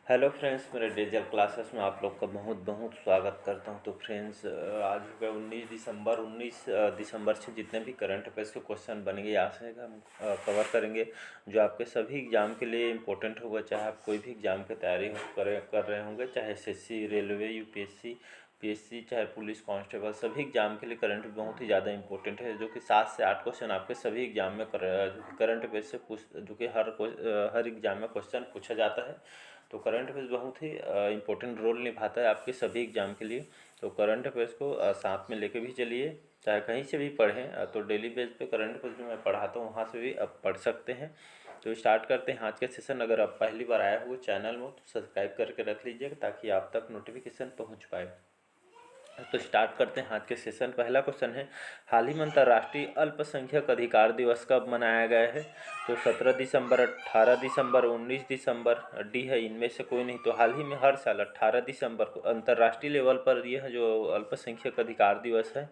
Hello friends, मेरे digital classes में आप लोग का बहुत बहुत स्वागत करता हूं। तो फ्रेंड्स, आज हो गया 19 दिसंबर। 19 दिसंबर से जितने भी करंट अफेयर्स के क्वेश्चन बनेंगे यहाँ से हम कवर करेंगे, जो आपके सभी एग्जाम के लिए इम्पोर्टेंट होगा। चाहे आप कोई भी एग्जाम की तैयारी कर रहे होंगे, चाहे एसएससी, रेलवे, यूपीएससी, पीएससी, चाहे पुलिस कांस्टेबल, सभी एग्जाम के लिए करंट बहुत ही ज़्यादा इंपॉर्टेंट है। जो कि 7 से 8 क्वेश्चन आपके सभी एग्जाम में करंट अफेयर से जो कि हर एग्जाम में क्वेश्चन पूछा जाता है। तो करंट अफेयर्स बहुत ही इम्पोर्टेंट रोल निभाता है आपके सभी एग्जाम के लिए। तो करंट अफेयर्स को साथ में लेके भी चलिए, चाहे कहीं से भी पढ़ें। तो डेली बेस पे करंट अफेयर्स जो मैं पढ़ाता हूँ वहाँ से भी आप पढ़ सकते हैं। तो स्टार्ट करते हैं आज का सेशन। अगर आप पहली बार आए हुए चैनल में तो सब्सक्राइब करके रख लीजिएगा ताकि आप तक नोटिफिकेशन पहुँच पाए। तो स्टार्ट करते हैं आज के सेशन। पहला क्वेश्चन है, हाल ही में अंतर्राष्ट्रीय अल्पसंख्यक अधिकार दिवस कब मनाया गया है? तो 17 दिसंबर, 18 दिसंबर, 19 दिसंबर, डी है इनमें से कोई नहीं। तो हाल ही में हर साल 18 दिसंबर को अंतर्राष्ट्रीय लेवल पर यह जो अल्पसंख्यक अधिकार दिवस है,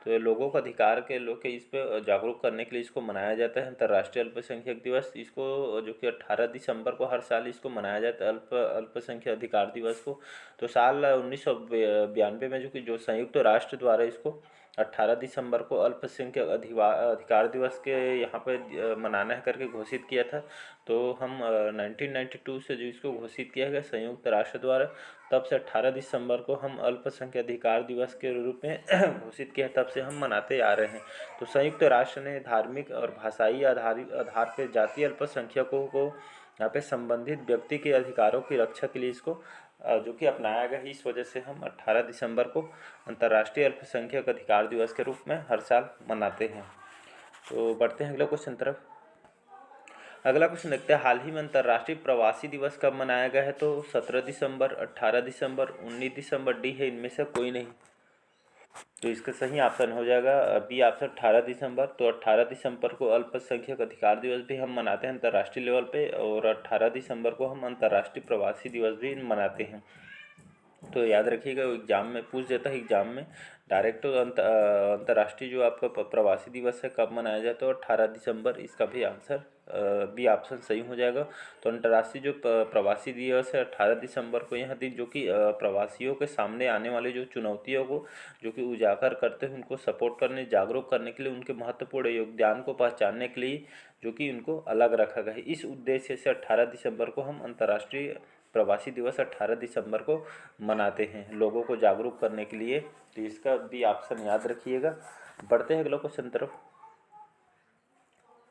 तो ये लोगों को अधिकार के लोग के इस पे जागरूक करने के लिए इसको मनाया जाता है अंतर्राष्ट्रीय अल्पसंख्यक दिवस। इसको जो कि 18 दिसंबर को हर साल इसको मनाया जाता है अल्पसंख्यक अधिकार दिवस को। तो साल 1992 में जो संयुक्त राष्ट्र द्वारा इसको 18 दिसंबर को अल्पसंख्यक अधिकार दिवस के यहाँ पे मनाना है करके घोषित किया था। तो हम 1992 से जो इसको घोषित किया गया संयुक्त राष्ट्र द्वारा, तब से 18 दिसंबर को हम अल्पसंख्यक अधिकार दिवस के रूप में घोषित किया, तब से हम मनाते आ रहे हैं। तो संयुक्त राष्ट्र ने धार्मिक और भाषाई आधार पर जातीय अल्पसंख्यकों को यहाँ पे संबंधित व्यक्ति के अधिकारों की रक्षा के लिए इसको जो कि अपनाया गया है। इस वजह से हम 18 दिसंबर को अंतर्राष्ट्रीय अल्पसंख्यक अधिकार दिवस के रूप में हर साल मनाते हैं। तो बढ़ते हैं अगले क्वेश्चन तरफ। अगला क्वेश्चन देखते हैं, हाल ही में अंतर्राष्ट्रीय प्रवासी दिवस कब मनाया गया है? तो 17 दिसंबर, 18 दिसंबर, 19 दिसंबर, डी है इनमें से कोई नहीं। तो इसका सही ऑप्शन हो जाएगा बी ऑप्शन 18 दिसंबर। तो 18 दिसंबर को अल्पसंख्यक अधिकार दिवस भी हम मनाते हैं अंतर्राष्ट्रीय लेवल पे, और 18 दिसंबर को हम अंतर्राष्ट्रीय प्रवासी दिवस भी मनाते हैं। तो याद रखिएगा, एग्जाम में पूछ देता है, एग्जाम में डायरेक्ट अंतर्राष्ट्रीय जो आपका प्रवासी दिवस है कब मनाया जाता है? तो 18 दिसंबर, इसका भी आंसर बी ऑप्शन सही हो जाएगा। तो अंतर्राष्ट्रीय जो प्रवासी दिवस है 18 दिसंबर को, यह दिन जो कि प्रवासियों के सामने आने वाले जो चुनौतियों को जो कि उजागर करते हैं, उनको सपोर्ट करने, जागरूक करने के लिए, उनके महत्वपूर्ण योगदान को पहचानने के लिए जो कि उनको अलग रखा गया है। इस उद्देश्य से 18 दिसंबर को हम अंतर्राष्ट्रीय प्रवासी दिवस 18 दिसंबर को मनाते हैं, लोगों को जागरूक करने के लिए। तो इसका भी ऑप्शन याद रखिएगा। बढ़ते हैं अगला क्वेश्चन तरफ।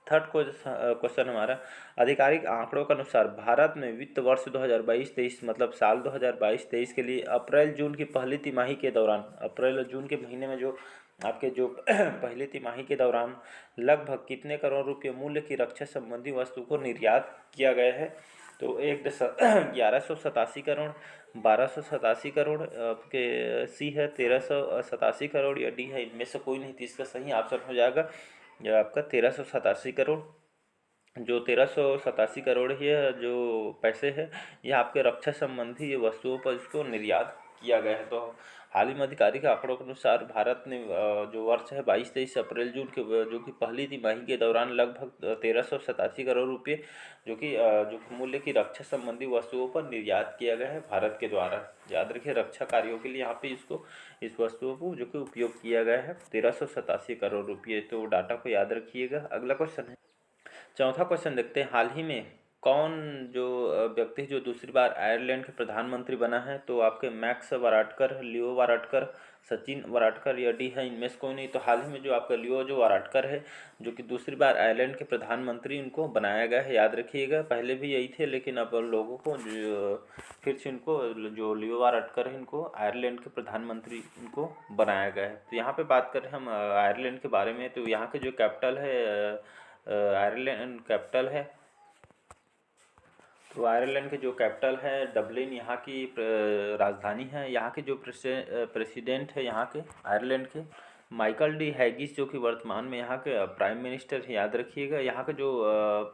थर्ड क्वेश्चन हमारा, आधिकारिक आंकड़ों के अनुसार भारत में वित्त वर्ष 2022-23 मतलब साल 2022-23 के लिए अप्रैल जून की पहली तिमाही के दौरान, अप्रैल और जून के महीने में जो आपके जो पहली तिमाही के दौरान लगभग कितने करोड़ रुपये मूल्य की रक्षा संबंधी वस्तु को निर्यात किया गया है? तो 1187 करोड़, 1287 करोड़, आपके सी है 1387 करोड़, या डी है इनमें से कोई नहीं। तो इसका सही ऑप्शन हो जाएगा जो आपका 1387 करोड़। जो 1387 करोड़ ही है जो पैसे है, यह आपके रक्षा संबंधी वस्तुओं पर इसको निर्यात किया गया है। तो हाल ही में आधिकारिक आंकड़ों के अनुसार भारत ने जो वर्ष है 22-23 अप्रैल जून के जो कि पहली तिमाही के दौरान लगभग 1387 करोड़ रुपये जो कि मूल्य की रक्षा संबंधी वस्तुओं पर निर्यात किया गया है भारत के द्वारा। याद रखिए, रक्षा कार्यों के लिए यहाँ पे इस वस्तुओं को जो कि उपयोग किया गया है 1387 करोड़ रुपये। तो डाटा को याद रखिएगा। अगला क्वेश्चन है, चौथा क्वेश्चन देखते हैं, हाल ही में कौन जो व्यक्ति जो दूसरी बार आयरलैंड के प्रधानमंत्री बना है? तो आपके मैक्स वाराटकर, लियो वाराटकर, सचिन वाराटकर, या डी है इनमें से कोई नहीं। तो हाल ही में जो आपका लियो जो वाराटकर है जो कि दूसरी बार आयरलैंड के प्रधानमंत्री इनको बनाया गया है। याद रखिएगा, पहले भी यही थे लेकिन अब लोगों को फिर से इनको जो लियो वाराटकर है इनको आयरलैंड के प्रधानमंत्री इनको बनाया गया है। तो यहाँ पे बात करें हम आयरलैंड के बारे में, तो यहाँ के जो कैपिटल है आयरलैंड कैपिटल है, तो आयरलैंड के जो कैपिटल है डबलिन यहाँ की राजधानी है। यहाँ के जो प्रेसिडेंट है यहाँ के आयरलैंड के माइकल डी हैगिस जो कि वर्तमान में यहाँ के प्राइम मिनिस्टर है। याद रखिएगा, यहाँ के जो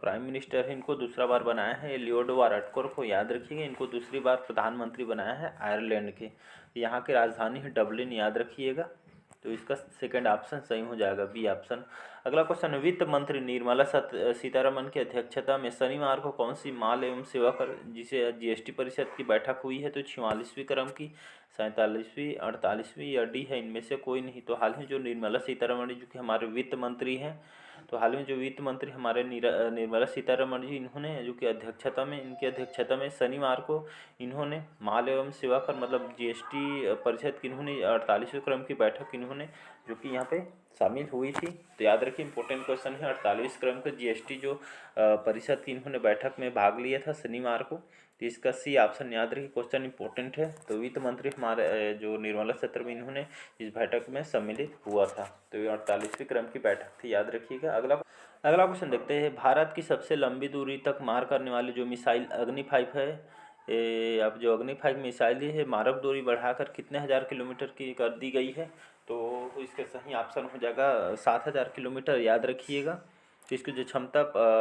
प्राइम मिनिस्टर है इनको दूसरा बार बनाया है लियोडो वाराटकर को। याद रखिएगा, इनको दूसरी बार प्रधानमंत्री बनाया है आयरलैंड के। यहाँ की राजधानी है डबलिन, याद रखिएगा। तो इसका सेकंड ऑप्शन सही हो जाएगा, बी ऑप्शन। अगला क्वेश्चन, वित्त मंत्री निर्मला सीतारमण की अध्यक्षता में शनिवार को कौन सी माल एवं सेवा कर जिसे जीएसटी परिषद की बैठक हुई है? तो 44वीं क्रम की, 47वीं, 48वीं या डी है इनमें से कोई नहीं। तो हाल ही जो निर्मला सीतारमण जो कि हमारे वित्त मंत्री हैं, तो हाल में जो वित्त मंत्री हमारे निर्मला सीतारमण जी, इन्होंने जो कि अध्यक्षता में, इनकी अध्यक्षता में शनिवार को इन्होंने माल एवं सेवा कर मतलब जीएसटी परिषद की इन्होंने 48वें क्रम की बैठक इन्होंने जो कि यहाँ पे शामिल हुई थी। तो याद रखिए इंपॉर्टेंट क्वेश्चन है, 48 क्रम का जीएसटी जो परिषद की इन्होंने बैठक में भाग लिया था शनिवार को। तो इसका सी ऑप्शन याद रखिए, क्वेश्चन इंपॉर्टेंट है। तो वित्त मंत्री हमारे जो निर्मला सत्र में इन्होंने इस बैठक में सम्मिलित हुआ था। तो ये 48वीं क्रम की बैठक थी, याद रखिएगा। अगला क्वेश्चन देखते हैं, भारत की सबसे लंबी दूरी तक मार करने वाली जो मिसाइल अग्नि 5 है, अब जो अग्नि 5 मिसाइल है मारक दूरी बढ़ाकर कितने हज़ार किलोमीटर की कर दी गई है? तो इसका सही ऑप्शन हो जाएगा 7000 किलोमीटर, याद रखिएगा। तो इसकी जो क्षमता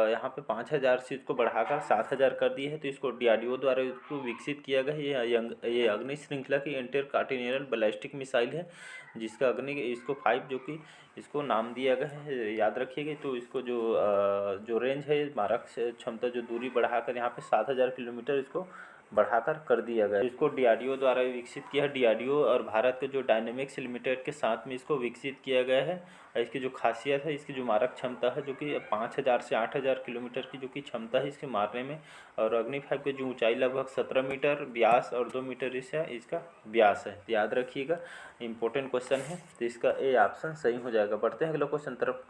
यहाँ पे 5000 से इसको बढ़ाकर 7000 कर दी है। तो इसको डीआरडीओ द्वारा इसको विकसित किया गया है। ये अग्नि श्रृंखला की इंटरकॉन्टिनेंटल बैलिस्टिक मिसाइल है, जिसका अग्नि इसको 5 जो कि इसको नाम दिया गया है, याद रखिएगा। तो इसको जो रेंज है मारक क्षमता जो दूरी बढ़ाकर यहाँ पे 7000 किलोमीटर इसको बढ़ाकर कर दिया गया। इसको डीआरडीओ द्वारा विकसित किया है, डीआरडीओ और भारत के जो डायनेमिक्स लिमिटेड के साथ में इसको विकसित किया गया है। इसकी जो खासियत है, इसकी जो मारक क्षमता है जो कि 5000 से 8000 किलोमीटर की जो कि क्षमता है इसके मारने में। और अग्नि 5 की जो ऊंचाई लगभग 17 मीटर व्यास और 2 मीटर इसका व्यास है, याद रखिएगा। इंपॉर्टेंट क्वेश्चन है, तो इसका ए ऑप्शन सही हो जाएगा। बढ़ते हैं अगला क्वेश्चन तरफ।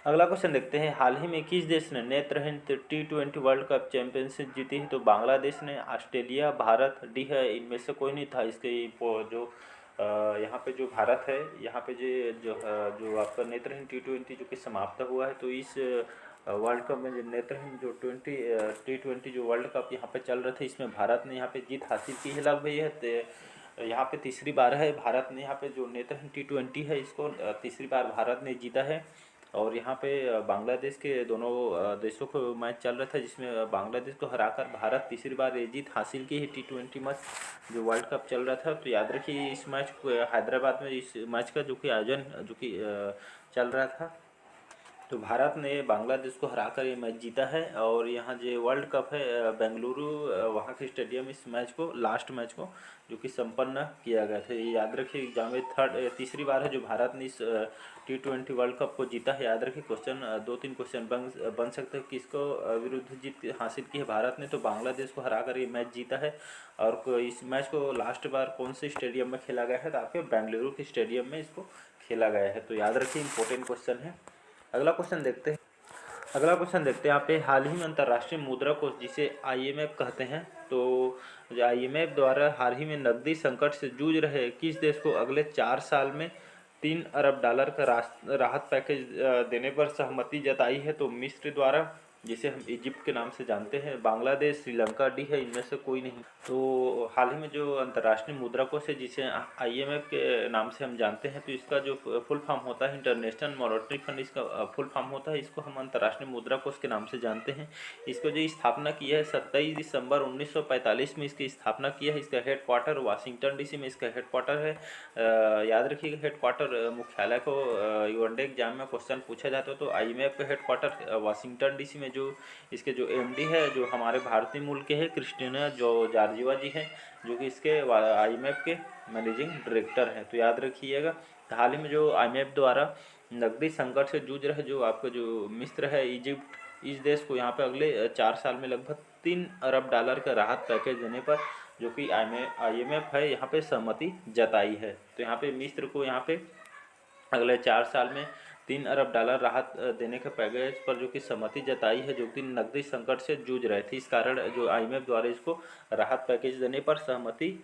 अगला क्वेश्चन देखते हैं, हाल ही में किस देश ने नेत्रहीन T20 वर्ल्ड कप चैंपियनशिप जीती है? तो बांग्लादेश ने, ऑस्ट्रेलिया, भारत, डी है इनमें से कोई नहीं था। इसके जो यहाँ पे जो भारत है, यहाँ पे जो आपका नेत्रहीन T20 जो कि समाप्त हुआ है, तो इस वर्ल्ड कप में जो नेत्रहीन जो T20 जो वर्ल्ड कप यहाँ पे चल रहे थे, इसमें भारत ने यहाँ पे जीत हासिल की है लगभग है। यहाँ पे तीसरी बार है भारत ने यहाँ पे जो नेत्रहीन T20 है इसको तीसरी बार भारत ने जीता है। और यहाँ पे बांग्लादेश के दोनों देशों को मैच चल रहा था, जिसमें बांग्लादेश को हराकर भारत तीसरी बार ये जीत हासिल की है T20 मैच जो वर्ल्ड कप चल रहा था। तो याद रखिए इस मैच को हैदराबाद में इस मैच का जो कि आयोजन जो कि चल रहा था, तो भारत ने बांग्लादेश को हराकर ये मैच जीता है। और यहाँ जो वर्ल्ड कप है बेंगलुरु वहाँ के स्टेडियम इस मैच को लास्ट मैच को जो कि संपन्न किया गया था। ये याद रखिए एग्जाम में तीसरी बार है जो भारत ने इस T20 वर्ल्ड कप को जीता है, याद रखिए। क्वेश्चन 2-3 क्वेश्चन बन सकते हैं, किसको विरुद्ध जीत हासिल की है भारत ने? तो बांग्लादेश को हराकर ये मैच जीता है। और इस मैच को लास्ट बार कौन से स्टेडियम में खेला गया है? तो आपके बेंगलुरु के स्टेडियम में इसको खेला गया है। तो याद रखिए इंपॉर्टेंट क्वेश्चन है। अगला क्वेश्चन देखते हैं यहाँ पे, हाल ही में अंतर्राष्ट्रीय मुद्रा कोष जिसे IMF कहते हैं, तो जो IMF द्वारा हाल ही में नकदी संकट से जूझ रहे किस देश को अगले 4 साल में $3 अरब का राहत पैकेज देने पर सहमति जताई है? तो मिस्र द्वारा, जिसे हम इजिप्ट के नाम से जानते हैं, बांग्लादेश, श्रीलंका, डी है इनमें से कोई नहीं। तो हाल ही में जो अंतर्राष्ट्रीय मुद्रा कोष है जिसे IMF के नाम से हम जानते हैं, तो इसका जो फुल फॉर्म होता है इंटरनेशनल मॉनेटरी फंड, इसका फुल फॉर्म होता है। इसको हम अंतर्राष्ट्रीय मुद्रा कोष के नाम से जानते हैं। इसको जो स्थापना की है 27 दिसंबर 1945 में इसकी स्थापना किया है। इसका हेड क्वार्टर वाशिंगटन DC में इसका हेड क्वार्टर है। याद रखिएगा हेड क्वार्टर मुख्यालय को वन-डे एग्जाम में क्वेश्चन पूछा जाता है। तो IMF का हेड क्वार्टर वाशिंगटन DC में, जो इसके जो MD है जो हमारे भारतीय मूल के हैं क्रिस्टिना जॉर्जिवा जी हैं, जो कि इसके IMF के मैनेजिंग डायरेक्टर हैं। तो याद रखिएगा। हाल ही में जो IMF द्वारा नकदी संकट से जूझ रहे जो आपका जो मिस्र है, इजिप्ट, इस देश को यहाँ पे अगले 4 साल में लगभग $3 अरब का राहत पैकेज देने पर जो कि IMF है यहाँ पे सहमति जताई है। तो यहाँ पे मिस्र को यहाँ पे अगले 4 साल में $3 अरब राहत देने के पैकेज पर जो कि सहमति जताई है, जो कि नकदी संकट से जूझ रहे थे। इस कारण जो IMF द्वारा इसको राहत पैकेज देने पर सहमति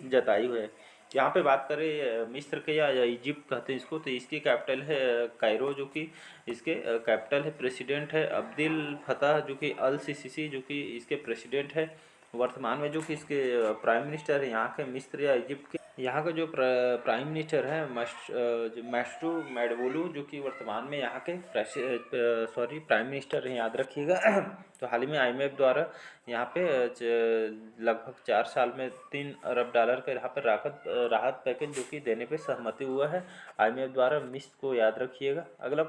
जताई हुई है। यहाँ पे बात करें मिस्र के या इजिप्ट कहते हैं इसको, तो इसकी कैपिटल है कायरो, जो कि इसके कैपिटल है। प्रेसिडेंट है अब्दुल फताह जो कि अल सीसी जो कि इसके प्रेसिडेंट है। वर्तमान में जो कि इसके प्राइम मिनिस्टर है यहाँ के मिस्र या इजिप्ट के, यहाँ का जो प्राइम मिनिस्टर है जो मैस्ट्रो मैडवोलू, जो कि वर्तमान में यहाँ के प्राइम मिनिस्टर हैं, याद रखिएगा। तो हाल ही में IMF द्वारा यहाँ पे लगभग 4 साल में $3 अरब का यहाँ पर राहत पैकेज जो कि देने पे सहमति हुआ है IMF द्वारा। मिस्र को याद रखिएगा। अगला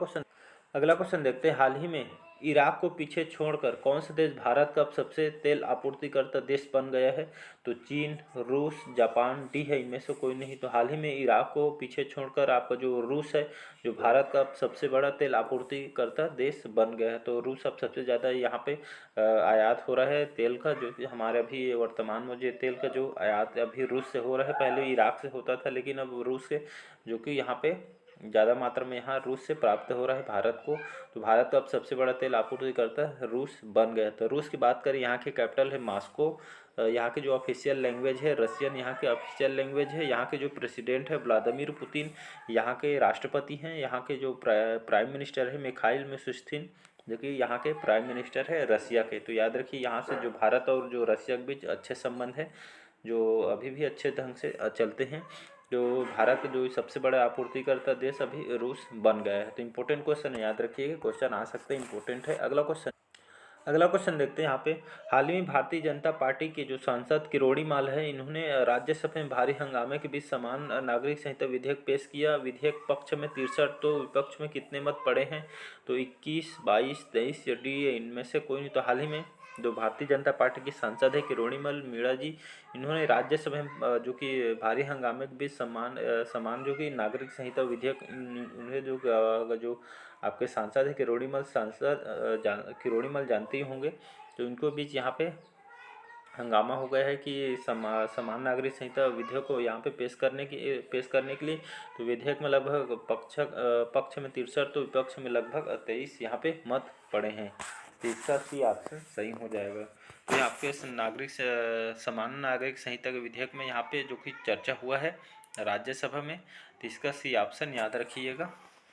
क्वेश्चन देखते हैं। हाल ही में इराक को पीछे छोड़कर कौन सा देश भारत का अब सबसे तेल आपूर्तिकर्ता देश बन गया है? तो चीन, रूस, जापान, डी है, इनमें से कोई नहीं। तो हाल ही में इराक को पीछे छोड़कर आपका जो रूस है, जो भारत का अब सबसे बड़ा तेल आपूर्तिकर्ता देश बन गया है। तो रूस अब सबसे ज़्यादा यहाँ पे आयात हो रहा है तेल का, जो कि हमारे अभी वर्तमान में जो तेल का जो आयात अभी रूस से हो रहा है, पहले इराक से होता था, लेकिन अब रूस से जो कि यहाँ पे ज़्यादा मात्रा में यहाँ रूस से प्राप्त हो रहा है भारत को। तो भारत तो अब सबसे बड़ा तेल आपूर्तिकर्ता रूस बन गया। तो रूस की बात करें, यहाँ की कैपिटल है मॉस्को। यहाँ की जो ऑफिशियल लैंग्वेज है रशियन, यहाँ की ऑफिशियल लैंग्वेज है। यहाँ के जो प्रेसिडेंट है व्लादिमीर पुतिन, यहाँ के राष्ट्रपति हैं। यहाँ के जो प्राइम मिनिस्टर है मिखाइल मिशुस्तिन, जो कि यहाँ के प्राइम मिनिस्टर है रसिया के। तो याद रखिए, यहाँ से जो भारत और जो रसिया के बीच अच्छे संबंध है, जो अभी भी अच्छे ढंग से चलते हैं। जो भारत जो सबसे बड़ा आपूर्तिकर्ता देश अभी रूस बन गया है। तो इम्पोर्टेंट क्वेश्चन है, याद रखिएगा, क्वेश्चन आ सकते हैं, इंपॉर्टेंट है। अगला क्वेश्चन देखते हैं यहाँ पे। हाल ही में भारतीय जनता पार्टी के जो सांसद किरोड़ी माल है, इन्होंने राज्यसभा में भारी हंगामे के बीच समान नागरिक संहिता विधेयक पेश किया। विधेयक पक्ष में 63, तो विपक्ष में कितने मत पड़े हैं? तो 21, 22, 23 या डी, इनमें से कोई नहीं। तो हाल ही में जो भारतीय जनता पार्टी की सांसद है किरोड़ीमल मीणा जी, इन्होंने राज्यसभा में जो कि भारी हंगामे के बीच समान जो कि नागरिक संहिता विधेयक, उन्हें जो आपके सांसद है किरोड़ीमल जानते ही होंगे। तो इनको बीच यहाँ पे हंगामा हो गया है कि समान नागरिक संहिता विधेयक को यहाँ पे पेश करने के लिए। तो विधेयक में लगभग पक्ष में 63, तो विपक्ष में लगभग 23 यहाँ पे मत पड़े हैं। तो इसका सी ऑप्शन सही हो जाएगा। तो ये आपके समान नागरिक संहिता के विधेयक में यहाँ पे जो कि चर्चा हुआ है राज्यसभा में, तो इसका सी ऑप्शन याद रखिएगा।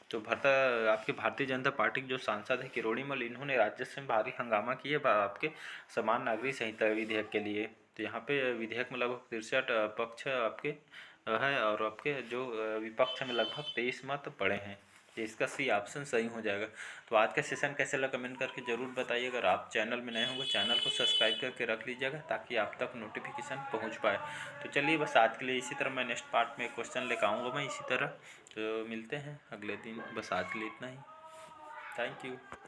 तो आपके भारतीय जनता पार्टी के जो सांसद है किरोड़ीमल, इन्होंने राज्यसभा में भारी हंगामा किए आपके समान नागरिक संहिता विधेयक के लिए। तो यहाँ पे विधेयक में लगभग 63 पक्ष आपके है, और आपके जो विपक्ष में लगभग 23 मत पड़े हैं। तो इसका सी ऑप्शन सही हो जाएगा। तो आज का सेशन कैसे लगा कमेंट करके ज़रूर बताइए। अगर आप चैनल में नए होंगे, चैनल को सब्सक्राइब करके रख लीजिएगा, ताकि आप तक नोटिफिकेशन पहुंच पाए। तो चलिए, बस आज के लिए इसी तरह मैं नेक्स्ट पार्ट में क्वेश्चन लेकर आऊँगा मैं इसी तरह। तो मिलते हैं अगले दिन। बस आज के लिए इतना ही। Thank you.